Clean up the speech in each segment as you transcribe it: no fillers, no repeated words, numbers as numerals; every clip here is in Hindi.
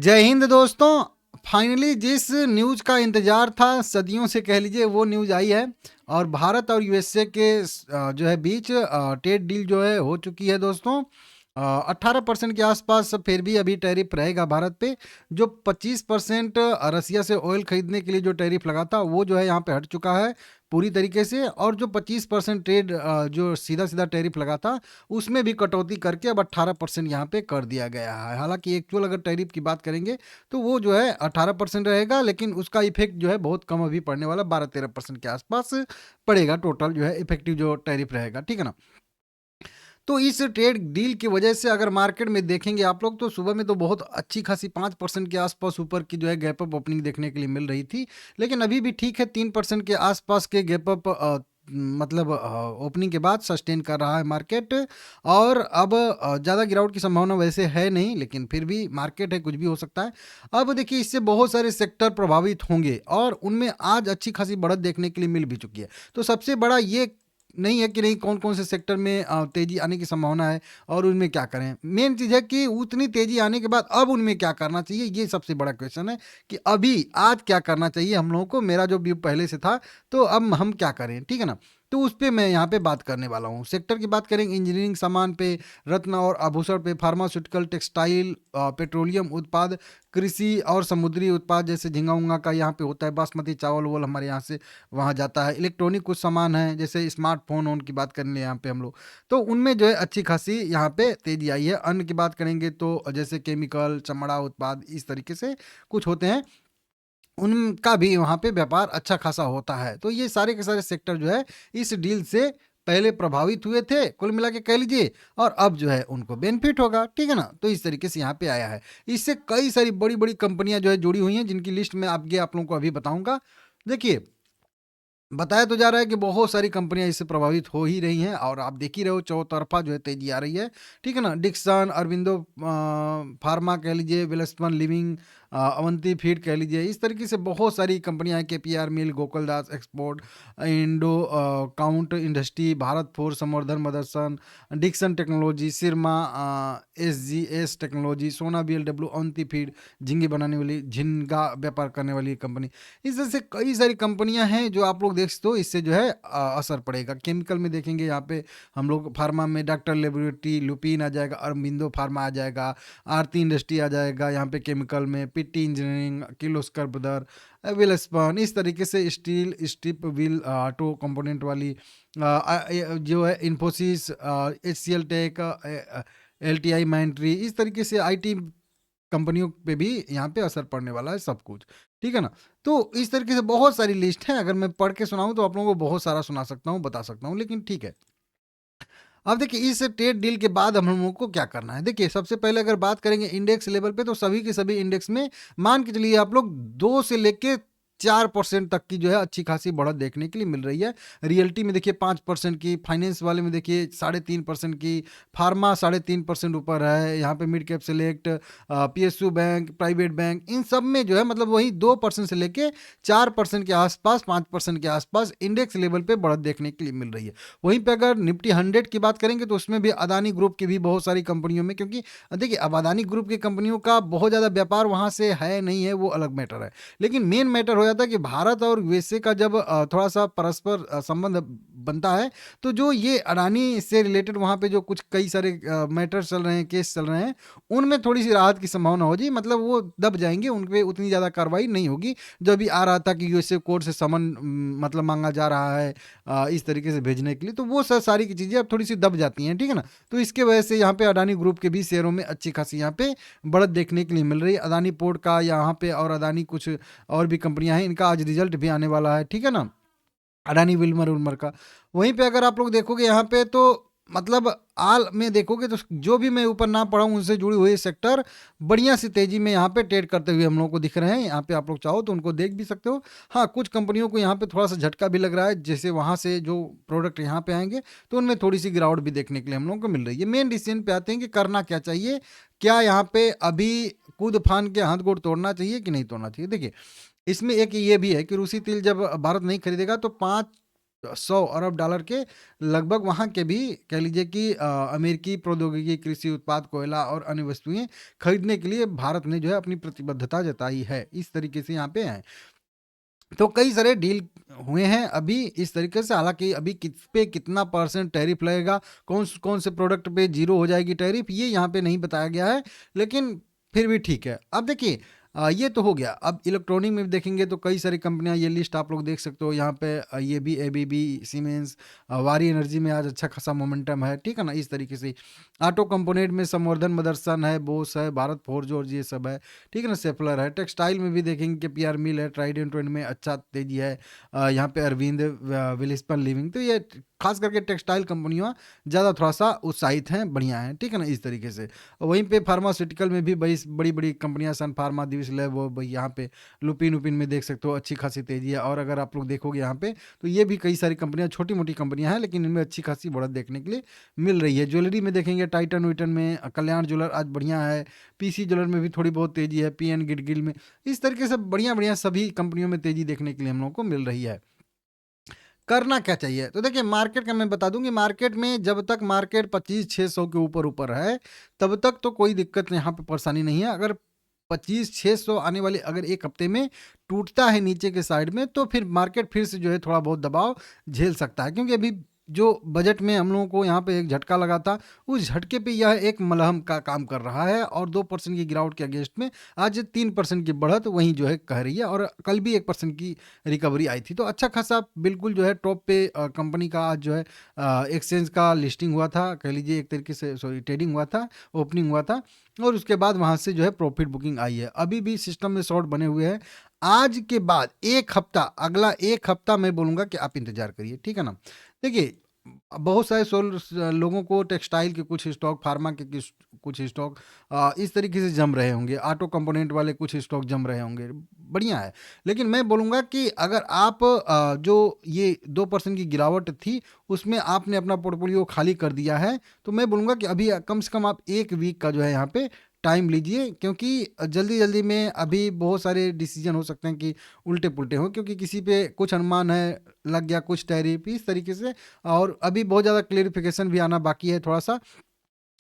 जय हिंद दोस्तों। फाइनली जिस न्यूज़ का इंतज़ार था सदियों से कह लीजिए वो न्यूज़ आई है और भारत और यूएसए के जो है बीच ट्रेड डील जो है हो चुकी है दोस्तों। 18% के आसपास फिर भी अभी टैरिफ रहेगा भारत पे। जो 25% रसिया से ऑयल खरीदने के लिए जो टैरिफ लगा था वो जो है यहाँ पे हट चुका है पूरी तरीके से। और जो 25% ट्रेड जो सीधा सीधा टैरिफ लगा था उसमें भी कटौती करके अब 18% यहाँ पे कर दिया गया है। हालांकि एक्चुअल अगर टैरिफ की बात करेंगे तो वो जो है 18% रहेगा, लेकिन उसका इफेक्ट जो है बहुत कम अभी पड़ने वाला, 12-13% के आसपास पड़ेगा टोटल जो है इफेक्टिव जो टैरिफ रहेगा, ठीक है ना। तो इस ट्रेड डील की वजह से अगर मार्केट में देखेंगे आप लोग तो सुबह में तो बहुत अच्छी खासी 5% के आसपास ऊपर की जो है गैप अप ओपनिंग देखने के लिए मिल रही थी। लेकिन अभी भी ठीक है, 3% के आसपास के गैप अप मतलब ओपनिंग के बाद सस्टेन कर रहा है मार्केट। और अब ज़्यादा गिरावट की संभावना वैसे है नहीं, लेकिन फिर भी मार्केट है, कुछ भी हो सकता है। अब देखिए इससे बहुत सारे सेक्टर प्रभावित होंगे और उनमें आज अच्छी खासी बढ़त देखने के लिए मिल भी चुकी है। तो सबसे बड़ा ये नहीं है कि नहीं कौन कौन से सेक्टर में तेजी आने की संभावना है और उनमें क्या करें। मेन चीज़ है कि उतनी तेजी आने के बाद अब उनमें क्या करना चाहिए, ये सबसे बड़ा क्वेश्चन है कि अभी आज क्या करना चाहिए हम लोगों को। मेरा जो व्यू पहले से था तो अब हम क्या करें, ठीक है ना। तो उस पे मैं यहाँ पे बात करने वाला हूँ। सेक्टर की बात करेंगे इंजीनियरिंग सामान पे, रत्न और आभूषण पे, फार्मास्यूटिकल, टेक्सटाइल, पेट्रोलियम उत्पाद, कृषि और समुद्री उत्पाद जैसे झींगा उंगा का यहाँ पे होता है, बासमती चावल वोल हमारे यहाँ से वहाँ जाता है। इलेक्ट्रॉनिक कुछ सामान है जैसे स्मार्टफोन ओन की बात करें यहाँ पे हम लोग, तो उनमें जो है अच्छी खासी यहाँ पे तेजी आई है। अन्न की बात करेंगे तो जैसे केमिकल, चमड़ा उत्पाद, इस तरीके से कुछ होते हैं, उनका भी वहाँ पे व्यापार अच्छा खासा होता है। तो ये सारे के सारे सेक्टर जो है इस डील से पहले प्रभावित हुए थे कुल मिला के कह लीजिए, और अब जो है उनको बेनिफिट होगा, ठीक है ना। तो इस तरीके से यहाँ पे आया है। इससे कई सारी बड़ी बड़ी कंपनियां जो है जुड़ी हुई हैं, जिनकी लिस्ट में आगे आप लोगों को अभी बताऊंगा। देखिए, बताया तो जा रहा है कि बहुत सारी कंपनियां इससे प्रभावित हो ही रही हैं और आप देख ही रहे हो चौतरफा जो है तेजी आ रही है, ठीक है ना। डिक्सन, अरविंदो फार्मा कह लीजिए, वेलस्पन लिविंग, अवंती फीड कह लीजिए, इस तरीके से बहुत सारी कंपनियां हैं। KPR mill, Gokaldas export, Indo count industry, Bharat Forge, Samvardhana Motherson, Dixon technology, Syrma, SGS technology, Sona BLW, Avanti feed, झींगे बनाने वाली, झींगा व्यापार करने वाली कंपनी। इस तरह से कई सारी कंपनियां हैं जो आप लोग देख सकते हो, इससे जो है असर पड़ेगा। केमिकल में देखेंगे यहाँ पे हम लोग, फार्मा में डॉक्टर लेबोरेटरी, लुपिन आ जाएगा, अरबिंदो फार्मा आ जाएगा, आरती इंडस्ट्री आ जाएगा यहाँ पे केमिकल में, पिट्टी इंजीनियरिंग, किर्लोस्कर ब्रदर, वेलस्पन, इस तरीके से steel strip wheel auto component वाली जो है इन्फोसिस, एच सी एल टेक, एल टी आई माइंट्री, इस तरीके से आई टी कंपनियों पे भी यहाँ पे असर पड़ने वाला है सब कुछ, ठीक है ना। तो इस तरीके से बहुत सारी लिस्ट है, अगर मैं पढ़ के सुनाऊं तो आप लोगों को बहुत सारा सुना सकता हूँ, बता सकता हूँ, लेकिन ठीक है। अब देखिए इस ट्रेड डील के बाद हम लोगों को क्या करना है। देखिए सबसे पहले अगर बात करेंगे इंडेक्स लेवल पे, तो सभी के सभी इंडेक्स में मान के चलिए आप लोग 2 से लेके 4% तक की जो है अच्छी खासी बढ़त देखने के लिए मिल रही है। रियल्टी में देखिए 5% की, फाइनेंस वाले में देखिए 3.5% की, फार्मा 3.5% ऊपर है, यहाँ पे mid cap select, PSU bank, private bank, इन सब में जो है मतलब वही 2% से लेके 4% के आसपास, 5% के आसपास इंडेक्स लेवल पे बढ़त देखने के लिए मिल रही है। वहीं पे अगर निफ्टी 100 की बात करेंगे तो उसमें भी अदानी ग्रुप की भी बहुत सारी कंपनियों में, क्योंकि देखिए अब अदानी ग्रुप की कंपनियों का बहुत ज़्यादा व्यापार वहाँ से है नहीं है, वो अलग मैटर है। लेकिन मेन मैटर हो जाता है कि भारत और यूएसए का जब थोड़ा सा परस्पर संबंध बनता है, तो जो ये अडानी से रिलेटेड वहाँ पे जो कुछ कई सारे मैटर चल रहे हैं, केस चल रहे हैं, उनमें थोड़ी सी राहत की संभावना हो जाए, मतलब वो दब जाएंगे, उन पर उतनी ज़्यादा कार्रवाई नहीं होगी। जो भी आ रहा था कि यूएसए कोर्ट से समन मतलब मांगा जा रहा है इस तरीके से भेजने के लिए, तो वो सारी की चीज़ें अब थोड़ी सी दब जाती हैं, ठीक है ना। तो इसके वजह से यहाँ पे अडानी ग्रुप के भी शेयरों में अच्छी खासी यहाँ पे बढ़त देखने के लिए मिल रही है। अदानी पोर्ट का यहाँ पे और अदानी कुछ और भी कंपनियां हैं, इनका आज रिजल्ट भी आने वाला है, ठीक है ना। अडानी विल्मर उल्मर का। वहीं पे अगर आप लोग देखोगे यहाँ पे तो मतलब आल में देखोगे तो जो भी मैं ऊपर ना पढ़ा हूँ उनसे जुड़ी हुई सेक्टर बढ़िया सी तेजी में यहाँ पे ट्रेड करते हुए हम लोगों को दिख रहे हैं। यहाँ पे आप लोग चाहो तो उनको देख भी सकते हो। हाँ, कुछ कंपनियों को यहाँ पे थोड़ा सा झटका भी लग रहा है, जैसे वहाँ से जो प्रोडक्ट यहाँ पे आएंगे तो उनमें थोड़ी सी गिरावट भी देखने के लिए हम लोगों को मिल रही है। मेन डिसीजन पे आते हैं कि करना क्या चाहिए, क्या यहाँ पे अभी कूद फान के हाथ गोड़ तोड़ना चाहिए कि नहीं तोड़ना चाहिए। देखिए इसमें एक ये भी है कि रूसी तेल जब भारत नहीं खरीदेगा तो 5 100 अरब डॉलर के लगभग वहाँ के भी कह लीजिए कि अमेरिकी प्रौद्योगिकी, कृषि उत्पाद, कोयला और अन्य वस्तुएँ खरीदने के लिए भारत ने जो है अपनी प्रतिबद्धता जताई है। इस तरीके से यहाँ पे है। तो कई सारे डील हुए हैं अभी इस तरीके से, हालाँकि अभी किस पे कितना परसेंट टैरिफ लगेगा, कौन से प्रोडक्ट पे 0 हो जाएगी टैरिफ, ये यहाँ पे नहीं बताया गया है, लेकिन फिर भी ठीक है। अब देखिए ये तो हो गया। अब इलेक्ट्रॉनिक में भी देखेंगे तो कई सारी कंपनियाँ, ये लिस्ट आप लोग देख सकते हो यहाँ पे, ये भी एबीबी, सीमेंस, वारी एनर्जी में आज अच्छा खासा मोमेंटम है, ठीक है ना? इस तरीके से ऑटो कंपोनेंट में संवर्धन मदरसन है, बोस है, भारत फोर्ज और ये सब है, ठीक है ना? सेफलर है। टेक्सटाइल में भी देखेंगे कि पीआर मिल है, ट्राइडेंट में अच्छा तेजी है, यहाँ पे अरविंद, विलिस्पन लिविंग, तो ये खास करके टेक्सटाइल कंपनियाँ ज़्यादा थोड़ा सा उत्साहित हैं, बढ़िया हैं, ठीक है ना? इस तरीके से वहीं पे फार्मास्यूटिकल में भी बड़ी बड़ी कंपनियां, सन फार्मा, दिविस लैब, वो भाई यहाँ पे लुपिन उपिन में देख सकते हो अच्छी खासी तेजी है। और अगर आप लोग देखोगे यहाँ पे तो ये भी कई सारी कंपनियां, छोटी मोटी कंपनियां हैं, लेकिन इनमें अच्छी खासी बढ़त देखने के लिए मिल रही है। ज्वेलरी में देखेंगे टाइटन विटन में, कल्याण ज्वेलर आज बढ़िया है, पीसी ज्वेलर में भी थोड़ी बहुत तेजी है, पीएन गिडगिल में, इस तरीके से बढ़िया बढ़िया सभी कंपनियों में तेजी देखने के लिए हम लोग को मिल रही है। करना क्या चाहिए? तो देखिए मार्केट का मैं बता दूँ कि मार्केट में जब तक मार्केट 25,600 के ऊपर है, तब तक तो कोई दिक्कत यहाँ पे परेशानी नहीं है। अगर 25,600 आने वाले अगर 1 हफ्ते में टूटता है नीचे के साइड में, तो फिर मार्केट फिर से जो है थोड़ा बहुत दबाव झेल सकता है। क्योंकि अभी जो बजट में हम लोगों को यहाँ पे एक झटका लगा था, उस झटके पे यह एक मलहम का काम कर रहा है, और 2% की गिरावट के अगेंस्ट में आज 3% की बढ़त वहीं जो है कह रही है, और कल भी 1% की रिकवरी आई थी। तो अच्छा खासा बिल्कुल जो है टॉप पे कंपनी का आज जो है एक्सचेंज का लिस्टिंग हुआ था, कह लीजिए एक तरीके से, सॉरी ट्रेडिंग हुआ था, ओपनिंग हुआ था, और उसके बाद वहाँ से जो है प्रॉफिट बुकिंग आई है। अभी भी सिस्टम में शॉर्ट बने हुए हैं। आज के बाद 1 हफ्ता, अगला 1 हफ्ता मैं बोलूँगा कि आप इंतज़ार करिए, ठीक है ना? देखिए बहुत सारे लोगों को टेक्सटाइल के कुछ स्टॉक, फार्मा के कुछ स्टॉक इस तरीके से जम रहे होंगे, ऑटो कंपोनेंट वाले कुछ स्टॉक जम रहे होंगे, बढ़िया है। लेकिन मैं बोलूँगा कि अगर आप जो ये 2% की गिरावट थी, उसमें आपने अपना पोर्टफोलियो खाली कर दिया है, तो मैं बोलूँगा कि अभी कम से कम आप 1 वीक का जो है यहाँ पे टाइम लीजिए, क्योंकि जल्दी-जल्दी में अभी बहुत सारे डिसीजन हो सकते हैं कि उल्टे-पुल्टे हों, क्योंकि किसी पे कुछ अनुमान है, लग गया कुछ टैरिफ, इस तरीके से, और अभी बहुत ज़्यादा क्लेरिफिकेशन भी आना बाकी है थोड़ा-सा।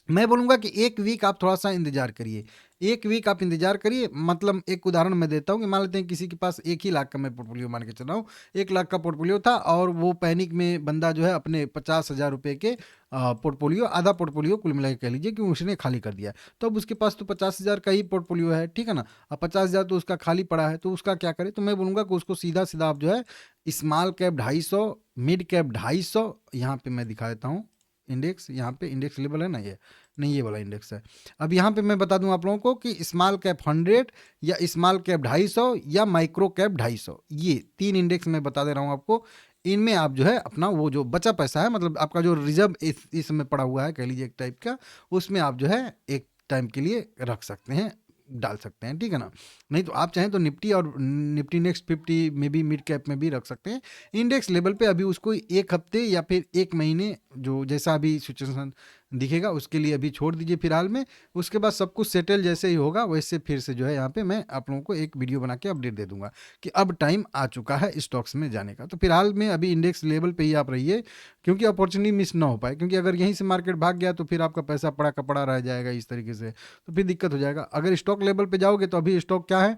मैं बोलूँगा कि 1 वीक आप थोड़ा-सा इंतज़ार करिए। 1 वीक आप इंतज़ार करिए, मतलब एक उदाहरण मैं देता हूँ कि मान लेते हैं किसी के पास 1 ही लाख का, मैं पोर्टफोलियो मान के चल रहा हूँ, 1 लाख का पोर्टफोलियो था, और वो पैनिक में बंदा जो है अपने 50,000 रुपए के पोर्टफोलियो, आधा पोर्टफोलियो कुल मिला के कह लीजिए कि उसने खाली कर दिया। तो अब उसके पास तो 50,000 का ही पोर्टफोलियो है, ठीक है ना? अब 50,000 तो उसका खाली पड़ा है, तो उसका क्या करे? तो मैं बोलूँगा कि उसको सीधा-सीधा आप जो है स्मॉल कैप 250, मिड कैप 250, यहाँ पे मैं दिखा देता हूँ इंडेक्स, यहाँ पे इंडेक्स लेवल है ना ये, नहीं ये वाला इंडेक्स है। अब यहाँ पे मैं बता दूं आप लोगों को कि स्मॉल कैप 100 या स्मॉल कैप 250 या माइक्रो कैप 250, ये 3 इंडेक्स मैं बता दे रहा हूँ आपको। इनमें आप जो है अपना वो जो बचा पैसा है, मतलब आपका जो रिजर्व इस समय पड़ा हुआ है, कह लीजिए एक टाइप का, उसमें आप जो है एक टाइम के लिए रख सकते हैं, डाल सकते हैं, ठीक है ना? नहीं तो आप चाहें तो निफ्टी और निफ्टी नेक्स्ट 50 में भी, मिड कैप में भी रख सकते हैं। इंडेक्स लेवल पे अभी उसको 1 हफ्ते या फिर 1 महीने, जो जैसा अभी सिचुएशन दिखेगा उसके लिए अभी छोड़ दीजिए फिलहाल में। उसके बाद सब कुछ सेटल जैसे ही होगा, वैसे फिर से जो है यहाँ पे मैं आप लोगों को एक वीडियो बना के अपडेट दे दूंगा कि अब टाइम आ चुका है स्टॉक्स में जाने का। तो फिलहाल में अभी इंडेक्स लेवल पे ही आप रहिए, क्योंकि अपॉर्चुनिटी मिस ना हो पाए, क्योंकि अगर यहीं से मार्केट भाग गया तो फिर आपका पैसा पड़ा का पड़ा रह जाएगा इस तरीके से, तो फिर दिक्कत हो जाएगा। अगर स्टॉक लेवल पे जाओगे तो अभी स्टॉक क्या है,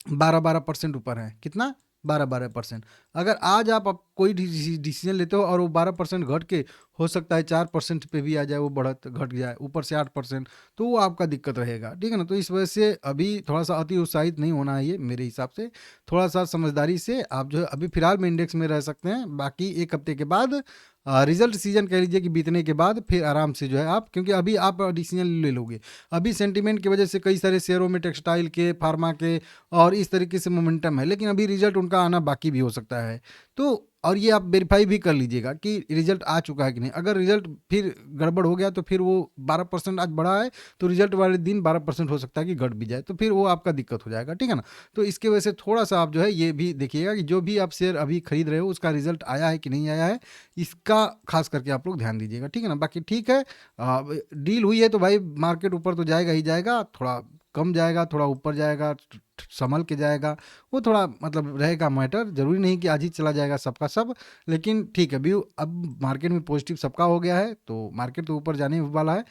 12% ऊपर है। कितना? 12% अगर आज आप कोई डिसीजन लेते हो और वो 12% घट के हो सकता है 4% पे भी आ जाए, वो बढ़त घट जाए ऊपर से 8%, तो वो आपका दिक्कत रहेगा, ठीक है ना? तो इस वजह से अभी थोड़ा सा अति उत्साहित नहीं होना है, ये मेरे हिसाब से थोड़ा सा समझदारी से आप जो है अभी फिलहाल में इंडेक्स में रह सकते हैं। बाकी 1 हफ्ते के बाद रिजल्ट सीजन कह लीजिए कि बीतने के बाद फिर आराम से जो है आप, क्योंकि अभी आप डिसीजन ले लोगे, अभी सेंटीमेंट की वजह से कई सारे शेयरों में, टेक्सटाइल के, फार्मा के और इस तरीके से मोमेंटम है, लेकिन अभी रिजल्ट उनका आना बाकी भी हो सकता है। तो और ये आप वेरीफाई भी कर लीजिएगा कि रिजल्ट आ चुका है कि नहीं। अगर रिजल्ट फिर गड़बड़ हो गया तो फिर वो 12% आज बढ़ा है, तो रिजल्ट वाले दिन 12% हो सकता है कि घट भी जाए, तो फिर वो आपका दिक्कत हो जाएगा, ठीक है ना? तो इसके वजह से थोड़ा सा आप जो है ये भी देखिएगा कि जो भी आप शेयर अभी खरीद रहे हो उसका रिजल्ट आया है कि नहीं आया है, इसका खास करके आप लोग ध्यान दीजिएगा, ठीक है ना? बाकी ठीक है, डील हुई है तो भाई मार्केट ऊपर तो जाएगा ही जाएगा, थोड़ा कम जाएगा, थोड़ा ऊपर जाएगा, संभल के जाएगा, वो थोड़ा मतलब रहेगा मैटर। ज़रूरी नहीं कि आज ही चला जाएगा सबका सब, लेकिन ठीक है, व्यू अब मार्केट में पॉजिटिव सबका हो गया है, तो मार्केट तो ऊपर जाने वाला है।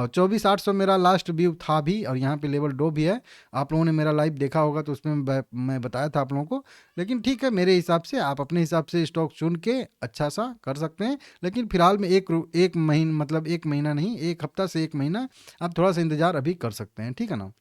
24,800 मेरा लास्ट व्यू था भी, और यहाँ पे लेवल डो भी है। आप लोगों ने मेरा लाइव देखा होगा तो उसमें मैं बताया था आप लोगों को। लेकिन ठीक है, मेरे हिसाब से आप अपने हिसाब से स्टॉक चुन के अच्छा सा कर सकते हैं। लेकिन फिलहाल में एक महीना, मतलब एक महीना नहीं, एक हफ्ता से एक महीना आप थोड़ा सा इंतजार अभी कर सकते हैं, ठीक है ना।